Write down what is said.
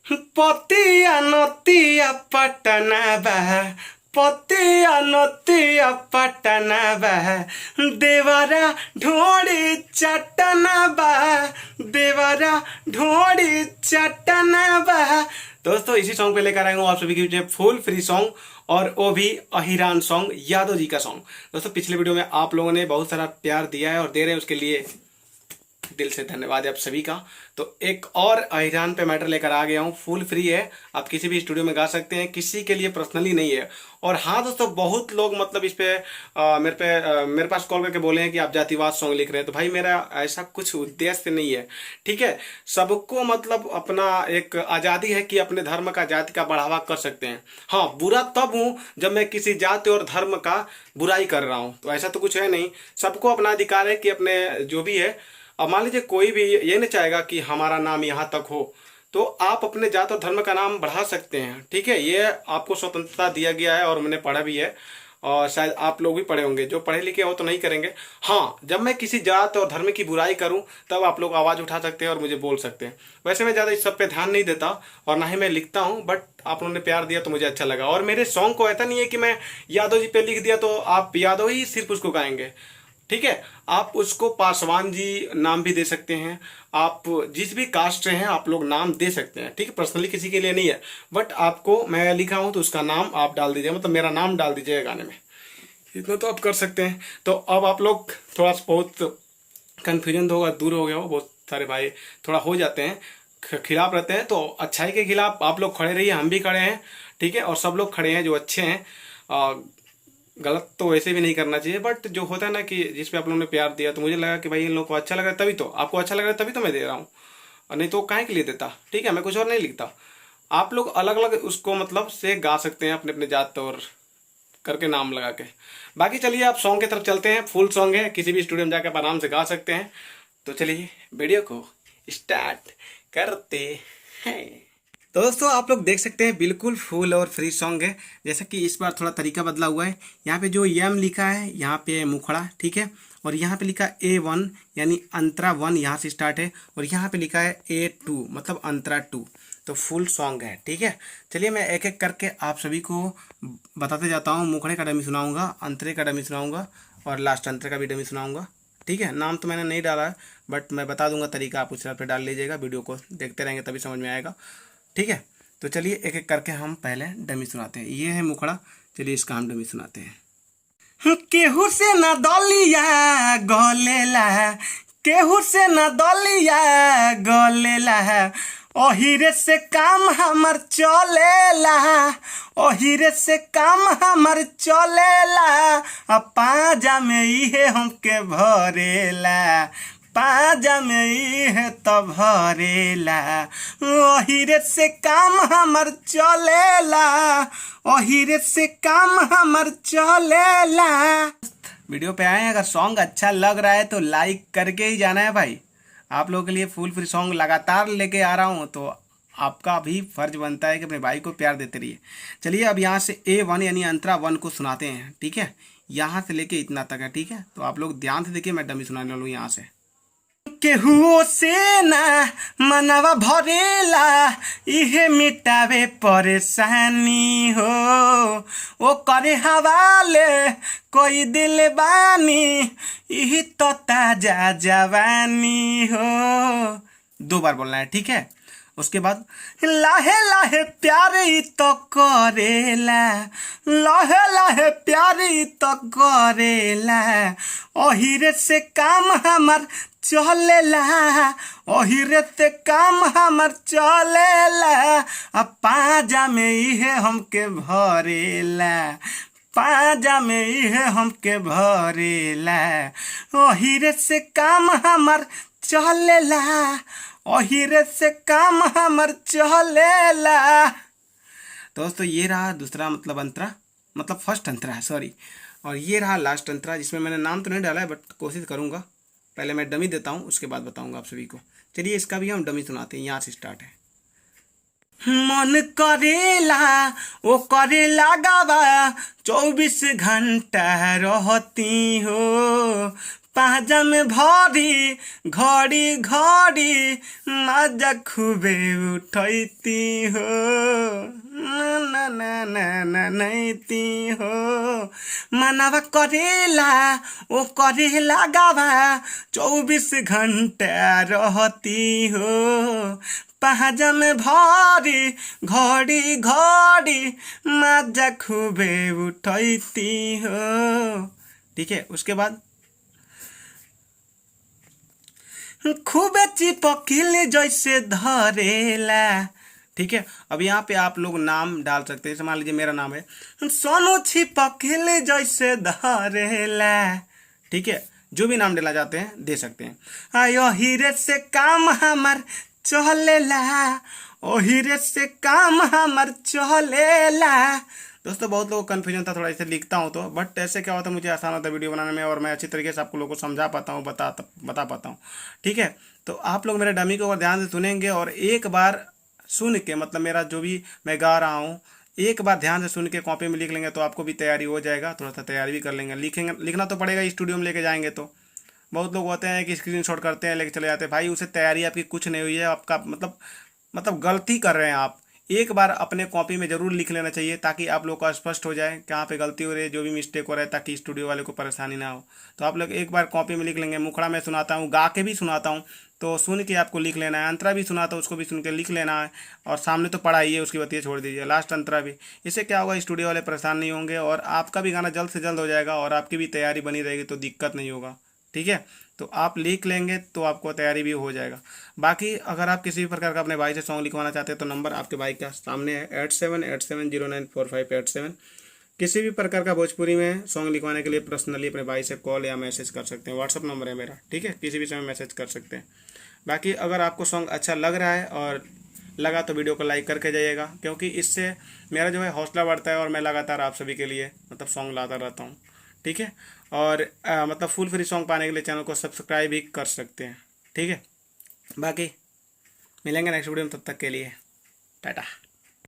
पतिया नतिया पटना बा, पतिया नतिया पटना बा, देवरा ढोड़ी चटना बा, देवरा ढोड़ी चटना बा। दोस्तों इसी सॉन्ग पे लेकर आए हूँ आप सभी के बीच में फुल फ्री सॉन्ग, और वो भी अहिरान सॉन्ग, यादव जी का सॉन्ग। दोस्तों पिछले वीडियो में आप लोगों ने बहुत सारा प्यार दिया है और दे रहे हैं, उसके लिए दिल से धन्यवाद है आप सभी का। तो एक और अहिरान पे मैटर लेकर आ गया हूँ, फुल फ्री है, आप किसी भी स्टूडियो में गा सकते हैं, किसी के लिए पर्सनली नहीं है। और हाँ दोस्तों, बहुत लोग मतलब इस पे मेरे पास कॉल करके बोले हैं कि आप जातिवाद सॉन्ग लिख रहे हैं। तो भाई मेरा ऐसा कुछ उद्देश्य नहीं है, ठीक है। सबको मतलब अपना एक आज़ादी है कि अपने धर्म का, जाति का बढ़ावा कर सकते हैं। हाँ, बुरा तब हूँ जब मैं किसी जाति और धर्म का बुराई कर रहा हूँ, तो ऐसा तो कुछ है नहीं। सबको अपना अधिकार है कि अपने जो भी है, अब मान लीजिए कोई भी ये नहीं चाहेगा कि हमारा नाम यहाँ तक हो, तो आप अपने जात और धर्म का नाम बढ़ा सकते हैं, ठीक है। ये आपको स्वतंत्रता दिया गया है और मैंने पढ़ा भी है, और शायद आप लोग भी पढ़े होंगे। जो पढ़े लिखे हो तो नहीं करेंगे। हाँ, जब मैं किसी जात और धर्म की बुराई करूं तब आप लोग आवाज़ उठा सकते हैं और मुझे बोल सकते हैं। वैसे मैं ज़्यादा इस सब पे ध्यान नहीं देता और ना ही मैं लिखता हूं, बट आप लोगों ने प्यार दिया तो मुझे अच्छा लगा। और मेरे सॉन्ग को ऐसा नहीं है कि मैं यादव जी पे लिख दिया तो आप यादव ही सिर्फ उसको गाएंगे, ठीक है। आप उसको पासवान जी नाम भी दे सकते हैं, आप जिस भी कास्ट से हैं आप लोग नाम दे सकते हैं, ठीक है। पर्सनली किसी के लिए नहीं है, बट आपको मैं लिखा हूं तो उसका नाम आप डाल दीजिए, मतलब मेरा नाम डाल दीजिएगा गाने में, इतना तो आप कर सकते हैं। तो अब आप लोग थोड़ा सा बहुत कन्फ्यूजन होगा, दूर हो गया हो, बहुत सारे भाई थोड़ा हो जाते हैं, खिलाफ रहते हैं। तो अच्छाई के खिलाफ आप लोग खड़े रहिए, हम भी खड़े हैं, ठीक है। और सब लोग खड़े हैं जो अच्छे हैं। गलत तो वैसे भी नहीं करना चाहिए, बट जो होता है ना कि जिस पे आप लोगों ने प्यार दिया तो मुझे लगा कि भाई इन लोगों को अच्छा लग रहा है, तभी तो आपको अच्छा लग रहा है, तभी तो मैं दे रहा हूँ, और नहीं तो काहे के लिए देता, ठीक है। मैं कुछ और नहीं लिखता। आप लोग अलग अलग उसको मतलब से गा सकते हैं, अपने अपने जात और करके नाम लगा के। बाकी चलिए आप सॉन्ग की तरफ चलते हैं, फुल सॉन्ग है, किसी भी स्टूडियो में जाकर आप आराम से गा सकते हैं। तो चलिए वीडियो को स्टार्ट करते हैं। तो दोस्तों आप लोग देख सकते हैं बिल्कुल फुल और फ्री सॉन्ग है। जैसा कि इस बार थोड़ा तरीका बदला हुआ है, यहाँ पे जो यम लिखा है यहाँ पे मुखड़ा, ठीक है। और यहाँ पे लिखा A1 यानी अंतरा 1 यहाँ से स्टार्ट है, और यहाँ पे लिखा है A2 मतलब अंतरा 2। तो फुल सॉन्ग है, ठीक है। चलिए मैं एक एक करके आप सभी को बताते जाता हूँ। मुखड़े का डमी सुनाऊँगा, अंतरे का डमी सुनाऊँगा, और लास्ट अंतरे का भी डमी सुनाऊँगा, ठीक है। नाम तो मैंने नहीं डाला है, बट मैं बता दूंगा तरीका, आप उस पर डाल लीजिएगा। वीडियो को देखते रहेंगे तभी समझ में आएगा, ठीक है। तो चलिए एक एक करके हम पहले डमी सुनाते हैं। ये है मुखड़ा, चलिए इसका हम डमी सुनाते हैं। केहू से न दलिया गलेला, केहू से न दलिया गलेला, ओहिरे से काम हमर चलेला, ओहिरे से काम हमर चलेला, पाजा में इहे हमके भरेला, पाजा में इहे तो भरेला, ओहिरे से काम हमर चलेला, ओहिरे से काम हमर चलेला। वीडियो पे आए, अगर सॉन्ग अच्छा लग रहा है तो लाइक करके ही जाना है भाई। आप लोगों के लिए फुल फ्री सॉन्ग लगातार लेके आ रहा हूँ, तो आपका भी फर्ज बनता है कि अपने भाई को प्यार देते रहिए। चलिए अब यहाँ से A1 यानी अंतरा 1 को सुनाते हैं, ठीक है। यहाँ से लेके इतना तक है, ठीक है। तो आप लोग ध्यान से देखिए, मैं डमी सुनाने वाला हूँ यहाँ से। केहुओ से ना मनवा भरेला, इहे मिटावे परेशानी हो, ओ करे हवाले कोई दिल बानी, यही तो ताजा जवानी हो। 2 बार बोलना है, ठीक है। उसके बाद लाहे लाहे प्यारे तो करेला, लाहे लाहे प्यारे तो करेला, ओहिरे से काम हमर चलेला, ओहिरे से काम हमर चलेला, अब पाजा में इहे हमके भरेला, पाजा में इहे हमके भरेला, ओहिरे से काम हमर चलेला, ओहिरे से काम हमर चलेला। दोस्तों ये रहा दूसरा मतलब अंतरा, मतलब फर्स्ट अंतरा है, सॉरी। और ये रहा लास्ट अंतरा, जिसमें मैंने नाम तो नहीं डाला है, बट कोशिश करूँगा। पहले मैं डमी देता हूँ, उसके बाद बताऊँगा आप सभी को। चलिए इसका भी हम डमी सुनाते हैं, यहाँ से स्टार्ट है। मन करेला ओ करेला गावा, 24 घंटा रहती हो, पाजा में भरी घड़ी घड़ी मजा खूबे उठैती हो ना ना ना ना नैती हो मनवा करेला ओ करेला गावा 24 घंटा रहती हो पाजा में भरी घड़ी घड़ी मजा खूबे उठैती हो। ठीक है, उसके बाद खूबे चिपकिले जैसे धरेला। ठीक है, अब यहाँ पे आप लोग नाम डाल सकते हैं। मान लीजिए मेरा नाम है सोनू, चिपकिले जैसे धरेला। ठीक है, जो भी नाम डाला जाते हैं दे सकते हैं। आयो हीरे से काम हमार चलेला, ओ हीरे से काम हमार चलेला। दोस्तों बहुत लोगों को कन्फ्यूजन था, थोड़ा इसे लिखता हूँ तो, बट ऐसे क्या होता है मुझे आसान होता है वीडियो बनाने में और मैं अच्छी तरीके से आपको लोगों को समझा पाता हूँ, बता पाता हूँ। ठीक है, तो आप लोग मेरे डमी को अगर ध्यान से सुनेंगे और एक बार सुन के, मतलब मेरा जो भी मैं गा रहा हूँ एक बार ध्यान से सुन के कॉपी में लिख लेंगे तो आपको भी तैयारी हो जाएगा। थोड़ा सा तैयारी भी कर लेंगे, लिखना तो पड़ेगा, स्टूडियो में लेके जाएंगे तो। बहुत लोग होते हैं कि स्क्रीनशॉट करते हैं लेके चले जाते हैं, भाई उससे तैयारी आपकी कुछ नहीं हुई है, आपका मतलब गलती कर रहे हैं आप। एक बार अपने कॉपी में ज़रूर लिख लेना चाहिए ताकि आप लोग को स्पष्ट हो जाए कहाँ पे गलती हो रही है, जो भी मिस्टेक हो रहा है, ताकि स्टूडियो वाले को परेशानी ना हो। तो आप लोग एक बार कॉपी में लिख लेंगे। मुखड़ा मैं सुनाता हूँ, गा के भी सुनाता हूँ, तो सुन के आपको लिख लेना है। अंतरा भी सुनाता हूँ, उसको भी सुन के लिख लेना है। और सामने तो पढ़ा ही है, उसकी बतिया छोड़ दीजिए, लास्ट अंतरा भी। इससे क्या होगा, स्टूडियो वाले परेशान नहीं होंगे और आपका भी गाना जल्द से जल्द हो जाएगा और आपकी भी तैयारी बनी रहेगी, तो दिक्कत नहीं होगा। ठीक है, तो आप लिख लेंगे तो आपको तैयारी भी हो जाएगा। बाकी अगर आप किसी भी प्रकार का अपने भाई से सॉन्ग लिखवाना चाहते हैं तो नंबर आपके भाई का सामने है 8787094587। किसी भी प्रकार का भोजपुरी में सॉन्ग लिखवाने के लिए पर्सनली अपने भाई से कॉल या मैसेज कर सकते हैं। व्हाट्सअप नंबर है मेरा। ठीक है, किसी भी समय मैसेज कर सकते हैं। बाकी अगर आपको सॉन्ग अच्छा लग रहा है और लगा तो वीडियो को लाइक करके जाइएगा, क्योंकि इससे मेरा जो है हौसला बढ़ता है और मैं लगातार आप सभी के लिए मतलब सॉन्ग लाता रहता हूँ। ठीक है, और मतलब फुल फ्री सॉन्ग पाने के लिए चैनल को सब्सक्राइब भी कर सकते हैं। ठीक है, बाकी मिलेंगे नेक्स्ट वीडियो में, तब तक के लिए टाटा।